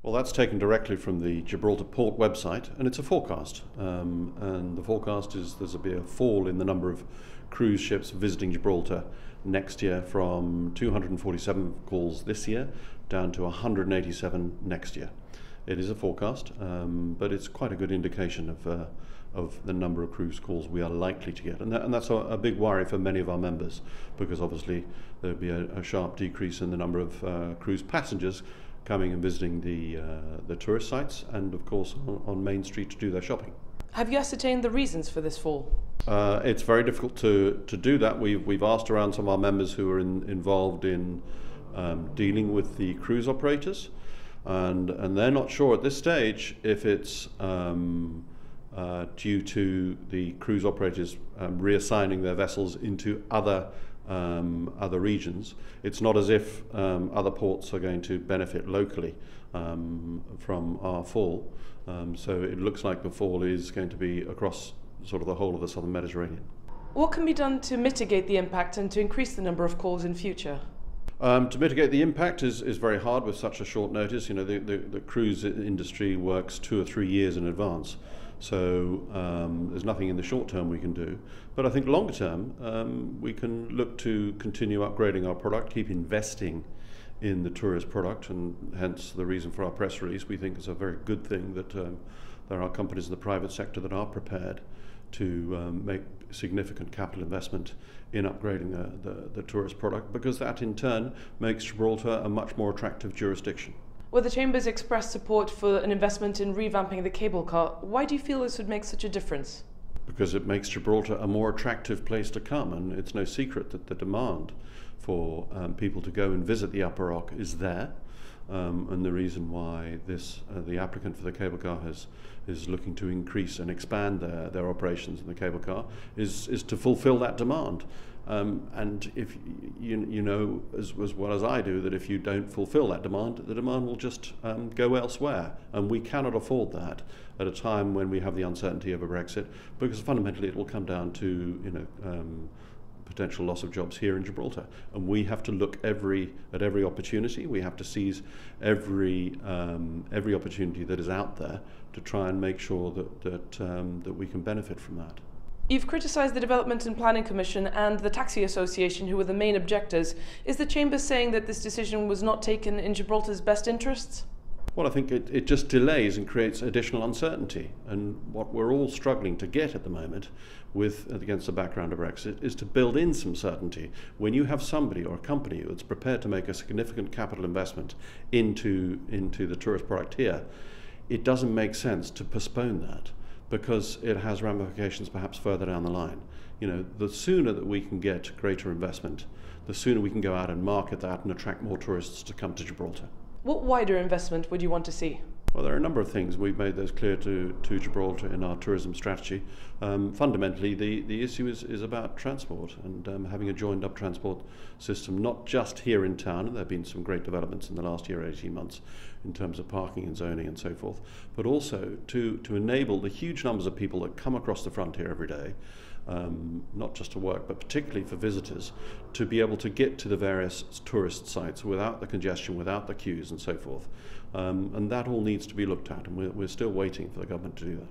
Well, that's taken directly from the Gibraltar Port website, and it's a forecast. And the forecast is there's be a fall in the number of cruise ships visiting Gibraltar next year from 247 calls this year down to 187 next year. It is a forecast, but it's quite a good indication of the number of cruise calls we are likely to get. And that's a big worry for many of our members, because obviously there'll be a sharp decrease in the number of cruise passengers coming and visiting the tourist sites, and of course on Main Street to do their shopping. Have you ascertained the reasons for this fall? It's very difficult to do that. We've asked around some of our members who are involved in dealing with the cruise operators, and they're not sure at this stage if it's due to the cruise operators reassigning their vessels into other regions. It's not as if other ports are going to benefit locally from our fall. So it looks like the fall is going to be across sort of the whole of the southern Mediterranean. What can be done to mitigate the impact and to increase the number of calls in future? To mitigate the impact is very hard with such a short notice. You know, the cruise industry works 2 or 3 years in advance. So there's nothing in the short term we can do. But I think longer term, we can look to continue upgrading our product, keep investing in the tourist product, and hence the reason for our press release. We think it's a very good thing that there are companies in the private sector that are prepared to make significant capital investment in upgrading the tourist product, because that in turn makes Gibraltar a much more attractive jurisdiction. Well, the Chamber's expressed support for an investment in revamping the cable car. Why do you feel this would make such a difference? Because it makes Gibraltar a more attractive place to come, and it's no secret that the demand for people to go and visit the Upper Rock is there. And the reason why the applicant for the cable car is looking to increase and expand their operations in the cable car is to fulfill that demand. And if you know as well as I do that if you don't fulfill that demand, the demand will just go elsewhere, and we cannot afford that at a time when we have the uncertainty of a Brexit, because fundamentally it will come down to potential loss of jobs here in Gibraltar, and we have to look at every opportunity. We have to seize every opportunity that is out there to try and make sure that we can benefit from that. You've criticised the Development and Planning Commission and the Taxi Association, who were the main objectors. Is the Chamber saying that this decision was not taken in Gibraltar's best interests? Well, I think it just delays and creates additional uncertainty. And what we're all struggling to get at the moment against the background of Brexit is to build in some certainty. When you have somebody or a company that's prepared to make a significant capital investment into the tourist product here, it doesn't make sense to postpone that, because it has ramifications perhaps further down the line. You know, the sooner that we can get greater investment, the sooner we can go out and market that and attract more tourists to come to Gibraltar. What wider investment would you want to see? Well, there are a number of things. We've made those clear to Gibraltar in our tourism strategy. Fundamentally, the issue is about transport and having a joined up transport system, not just here in town, and there have been some great developments in the last year, 18 months, in terms of parking and zoning and so forth, but also to enable the huge numbers of people that come across the frontier every day, not just to work, but particularly for visitors, to be able to get to the various tourist sites without the congestion, without the queues and so forth. And that all needs to be looked at, and we're still waiting for the government to do that.